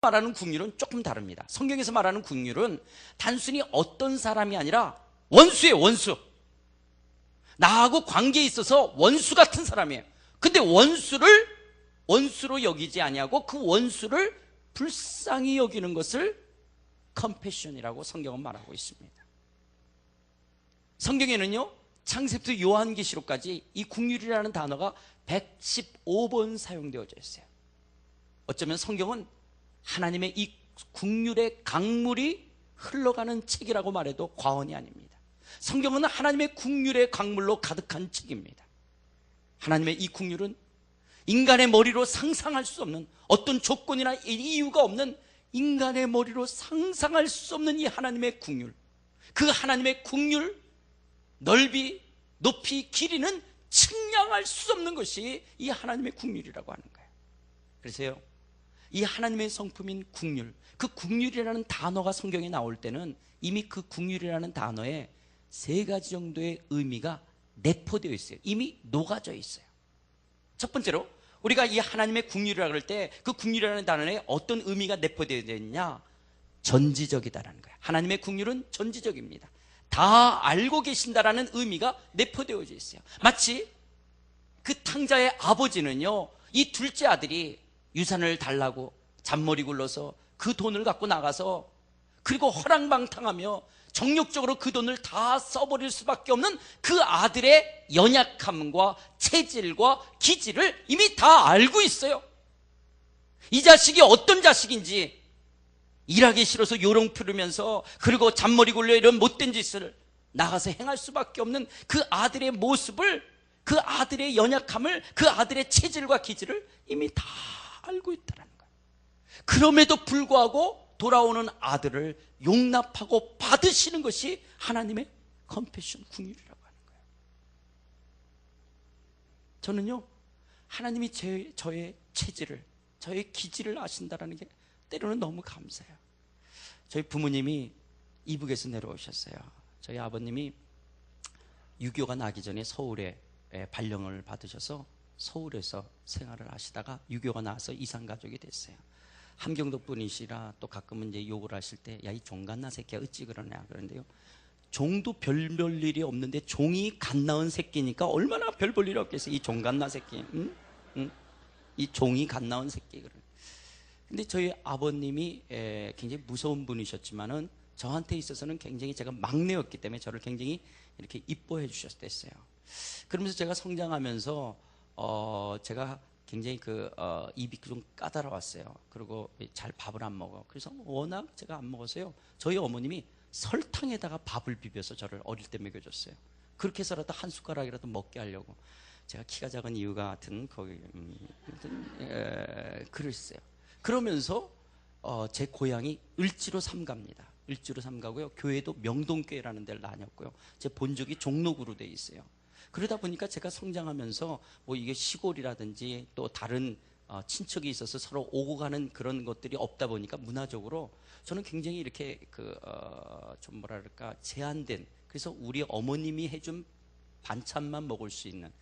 말하는 긍휼은 조금 다릅니다. 성경에서 말하는 긍휼은 단순히 어떤 사람이 아니라 원수예요. 원수. 나하고 관계에 있어서 원수 같은 사람이에요. 근데 원수를 원수로 여기지 아니하고 그 원수를 불쌍히 여기는 것을 컴패션이라고 성경은 말하고 있습니다. 성경에는요, 창세부터 요한계시록까지 이 긍휼이라는 단어가 115번 사용되어져 있어요. 어쩌면 성경은 하나님의 이 긍휼의 강물이 흘러가는 책이라고 말해도 과언이 아닙니다. 성경은 하나님의 긍휼의 강물로 가득한 책입니다. 하나님의 이 긍휼은 인간의 머리로 상상할 수 없는, 어떤 조건이나 이유가 없는 인간의 머리로 상상할 수 없는 이 하나님의 긍휼, 그 하나님의 긍휼 넓이, 높이, 길이는 측량할 수 없는 것이 이 하나님의 긍휼이라고 하는 거예요. 그래서요, 이 하나님의 성품인 긍휼, 그 긍휼이라는 단어가 성경에 나올 때는 이미 그 긍휼이라는 단어에 3가지 정도의 의미가 내포되어 있어요. 이미 녹아져 있어요. 첫 번째로 우리가 이 하나님의 긍휼이라고 할 때 그 긍휼이라는 단어에 어떤 의미가 내포되어 있냐? 전지적이다라는 거예요. 하나님의 긍휼은 전지적입니다. 다 알고 계신다라는 의미가 내포되어져 있어요. 마치 그 탕자의 아버지는요, 이 둘째 아들이 유산을 달라고 잔머리 굴러서 그 돈을 갖고 나가서 그리고 허랑방탕하며 정욕적으로 그 돈을 다 써버릴 수밖에 없는 그 아들의 연약함과 체질과 기질을 이미 다 알고 있어요. 이 자식이 어떤 자식인지, 일하기 싫어서 요령 피우면서 그리고 잔머리 굴려 이런 못된 짓을 나가서 행할 수밖에 없는 그 아들의 모습을, 그 아들의 연약함을, 그 아들의 체질과 기질을 이미 다 알고 있다는 거예요. 그럼에도 불구하고 돌아오는 아들을 용납하고 받으시는 것이 하나님의 컴패션, 긍휼이라고 하는 거예요. 저는요, 하나님이 저의 체질을, 저의 기질을 아신다는 게 때로는 너무 감사해요. 저희 부모님이 이북에서 내려오셨어요. 저희 아버님이 6.25가 나기 전에 서울에 발령을 받으셔서 서울에서 생활을 하시다가 6.25가 나서 이산가족이 됐어요. 함경도 분이시라 또 가끔은 이제 욕을 하실 때, 야, 이 종갓나 새끼야 어찌 그러냐 그러는데요, 종도 별 일이 없는데 종이 갓 낳은 새끼니까 얼마나 별 볼 일이 없겠어요. 이 종갓나 새끼, 이 종이 갓 낳은 새끼. 근데 저희 아버님이 굉장히 무서운 분이셨지만은 저한테 있어서는 굉장히, 제가 막내였기 때문에 저를 굉장히 이렇게 이뻐해 주셨댔어요. 그러면서 제가 성장하면서 제가 굉장히 입이 좀 까다로웠어요. 그리고 잘 밥을 안 먹어. 그래서 워낙 제가 안 먹어서요, 저희 어머님이 설탕에다가 밥을 비벼서 저를 어릴 때 먹여줬어요. 그렇게 해서라도 한 숟가락이라도 먹게 하려고. 제가 키가 작은 이유가 하여튼 그랬어요. 그러면서 제 고향이 을지로 삼가입니다. 을지로 삼가고요, 교회도 명동교회라는 데를 다녔고요, 제 본적이 종로구로 돼 있어요. 그러다 보니까 제가 성장하면서 뭐 이게 시골이라든지 또 다른 친척이 있어서 서로 오고 가는 그런 것들이 없다 보니까 문화적으로 저는 굉장히 이렇게 좀 뭐랄까 제한된, 그래서 우리 어머님이 해준 반찬만 먹을 수 있는,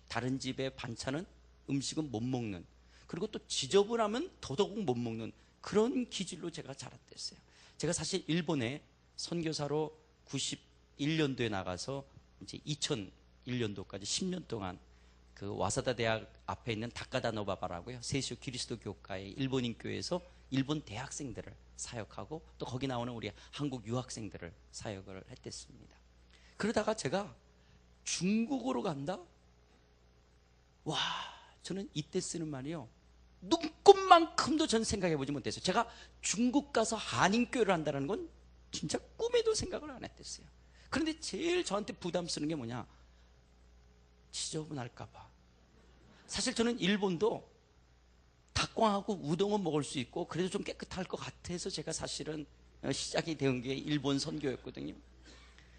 다른 집의 반찬은, 음식은 못 먹는, 그리고 또 지저분하면 더더욱 못 먹는 그런 기질로 제가 자랐댔어요. 제가 사실 일본에 선교사로 91년도에 나가서 이제 2001년도까지 10년 동안 그 와사다 대학 앞에 있는 다카다노바바라고요, 세시오 기리스도 교회의 일본인 교회에서 일본 대학생들을 사역하고 또 거기 나오는 우리 한국 유학생들을 사역을 했댔습니다. 그러다가 제가 중국으로 간다? 와, 저는 이때 쓰는 말이요, 눈꽃만큼도 전 생각해보지 못했어요. 제가 중국 가서 한인교회를 한다는 건 진짜 꿈에도 생각을 안 했댔어요. 그런데 제일 저한테 부담 쓰는 게 뭐냐, 지저분할까봐. 사실 저는 일본도 닭광하고 우동은 먹을 수 있고 그래도 좀 깨끗할 것 같아서 제가 사실은 시작이 된 게 일본 선교였거든요.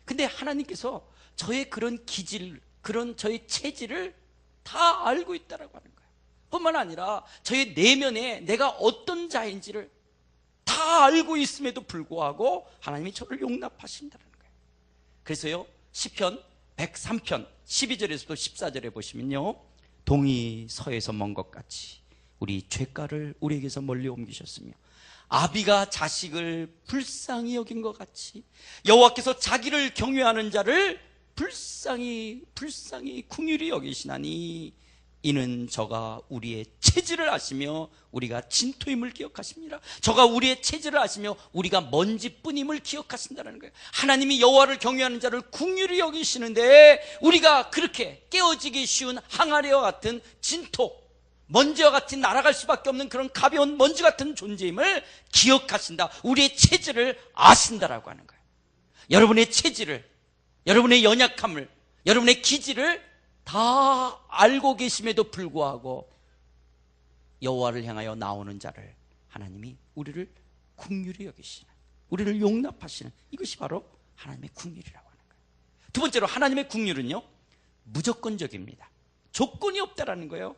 근데 하나님께서 저의 그런 기질, 그런 저의 체질을 다 알고 있다라고 하는 거예요. 뿐만 아니라 저의 내면에 내가 어떤 자인지를 다 알고 있음에도 불구하고 하나님이 저를 용납하신다는 거예요. 그래서요, 시편 103편 12절에서도 14절에 보시면요, 동이 서에서 먼 것 같이 우리 죄가를 우리에게서 멀리 옮기셨으며 아비가 자식을 불쌍히 여긴 것 같이 여호와께서 자기를 경외하는 자를 불쌍히 긍휼히 여기시나니 이는 저가 우리의 체질을 아시며 우리가 진토임을 기억하십니다. 저가 우리의 체질을 아시며 우리가 먼지뿐임을 기억하신다는 거예요. 하나님이 여호와를 경외하는 자를 긍휼히 여기시는데 우리가 그렇게 깨어지기 쉬운 항아리와 같은 진토, 먼지와 같이 날아갈 수밖에 없는 그런 가벼운 먼지 같은 존재임을 기억하신다. 우리의 체질을 아신다라고 하는 거예요. 여러분의 체질을, 여러분의 연약함을, 여러분의 기질을 다 알고 계심에도 불구하고 여호와를 향하여 나오는 자를 하나님이 우리를 긍휼히 여기시는, 우리를 용납하시는, 이것이 바로 하나님의 긍휼이라고 하는 거예요. 두 번째로 하나님의 긍휼은요, 무조건적입니다. 조건이 없다라는 거예요.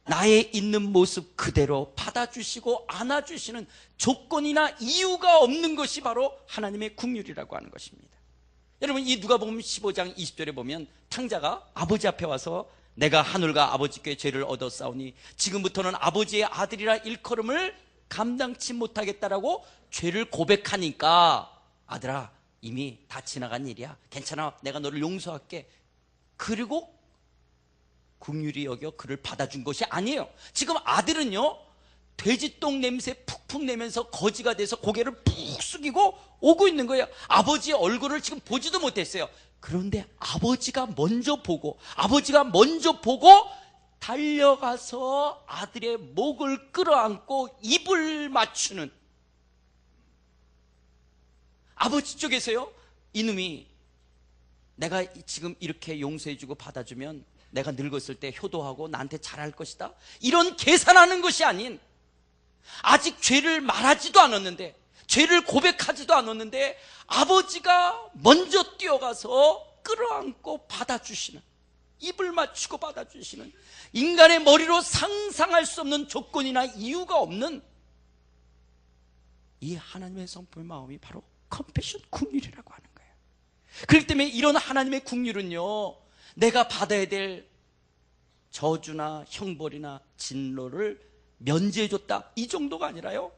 나의 있는 모습 그대로 받아주시고 안아주시는 조건이나 이유가 없는 것이 바로 하나님의 긍휼이라고 하는 것입니다. 여러분, 이 누가복음 15장 20절에 보면 탕자가 아버지 앞에 와서 내가 하늘과 아버지께 죄를 얻었사오니 지금부터는 아버지의 아들이라 일컬음을 감당치 못하겠다라고 죄를 고백하니까 아들아, 이미 다 지나간 일이야, 괜찮아, 내가 너를 용서할게. 그리고 긍휼히 여겨 그를 받아준 것이 아니에요. 지금 아들은요, 돼지똥 냄새 푹푹 내면서 거지가 돼서 고개를 푹 숙이고 오고 있는 거예요. 아버지의 얼굴을 지금 보지도 못했어요. 그런데 아버지가 먼저 보고 달려가서 아들의 목을 끌어안고 입을 맞추는, 아버지 쪽에서요, 이놈이 내가 지금 이렇게 용서해주고 받아주면 내가 늙었을 때 효도하고 나한테 잘할 것이다, 이런 계산하는 것이 아닌, 아직 죄를 말하지도 않았는데, 죄를 고백하지도 않았는데 아버지가 먼저 뛰어가서 끌어안고 받아주시는, 입을 맞추고 받아주시는, 인간의 머리로 상상할 수 없는 조건이나 이유가 없는 이 하나님의 성품의 마음이 바로 컴패션, 긍휼이라고 하는 거예요. 그렇기 때문에 이런 하나님의 긍휼은요, 내가 받아야 될 저주나 형벌이나 진노를 면제해줬다, 이 정도가 아니라요,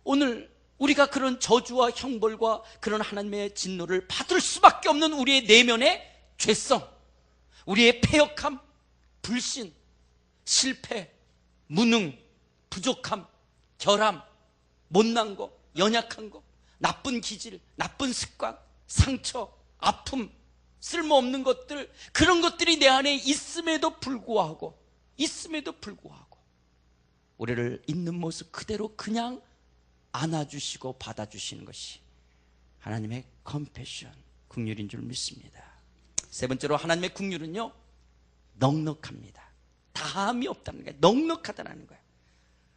오늘 우리가 그런 저주와 형벌과 그런 하나님의 진노를 받을 수밖에 없는 우리의 내면의 죄성, 우리의 패역함, 불신, 실패, 무능, 부족함, 결함, 못난 거, 연약한 거, 나쁜 기질, 나쁜 습관, 상처, 아픔, 쓸모없는 것들, 그런 것들이 내 안에 있음에도 불구하고 우리를 있는 모습 그대로 그냥 안아주시고 받아주시는 것이 하나님의 컴패션, 긍휼인 줄 믿습니다. 세 번째로 하나님의 긍휼은요, 넉넉합니다. 다함이 없다는 거예요. 넉넉하다는 거예요.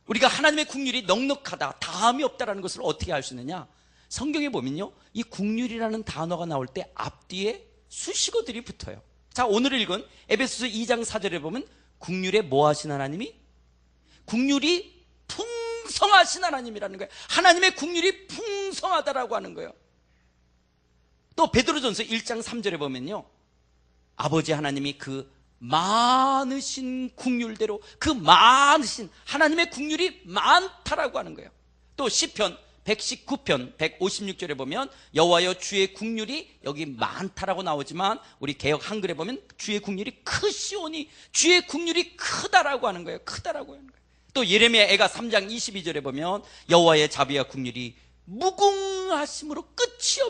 우리가 하나님의 긍휼이 넉넉하다, 다함이 없다는 것을 어떻게 알 수 있느냐, 성경에 보면요, 이 긍휼이라는 단어가 나올 때 앞뒤에 수식어들이 붙어요. 자, 오늘 읽은 에베소서 2장 4절에 보면 긍휼에 뭐 하신 하나님이? 긍휼이 풍성하신 하나님이라는 거예요. 하나님의 긍휼이 풍성하다라고 하는 거예요. 또 베드로전서 1장 3절에 보면요, 아버지 하나님이 그 많으신 긍휼대로, 그 많으신 하나님의 긍휼이 많다라고 하는 거예요. 또 시편 119편 156절에 보면 여호와여 주의 긍휼이, 여기 많다라고 나오지만 우리 개역 한글에 보면 주의 긍휼이 크시오니, 주의 긍휼이 크다라고 하는 거예요. 크다라고 하는 거예요. 또 예레미야 애가 3장 22절에 보면 여호와의 자비와 긍휼이 무궁하심으로, 끝이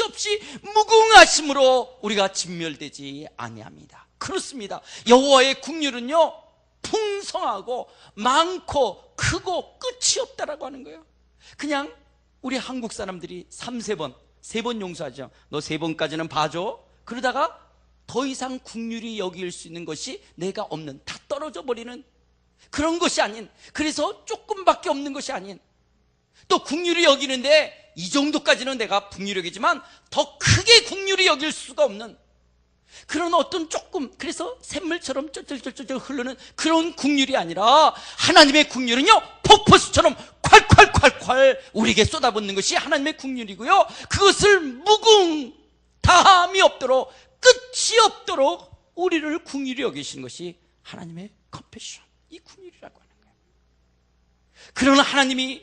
없이 무궁하심으로 우리가 진멸되지 아니합니다. 그렇습니다. 여호와의 긍휼은요, 풍성하고 많고 크고 끝이 없다라고 하는 거예요. 그냥 우리 한국 사람들이 3번 용서하죠. 너 3번까지는 봐줘. 그러다가 더 이상 긍휼히 여길 수 있는 것이 내가 없는, 다 떨어져 버리는 그런 것이 아닌, 그래서 조금밖에 없는 것이 아닌, 또 긍휼히 여기는데 이 정도까지는 내가 긍휼히 여기지만 더 크게 긍휼히 여길 수가 없는 그런 어떤 조금, 그래서 샘물처럼 쩔쩔쩔쩔 흐르는 그런 긍휼이 아니라 하나님의 긍휼은요, 폭포수처럼 콸콸콸콸 우리에게 쏟아붓는 것이 하나님의 긍휼이고요, 그것을 다함이 없도록, 끝이 없도록 우리를 긍휼히 여기신 것이 하나님의 컴패션, 이 긍휼이라고 하는 거예요. 그러나 하나님이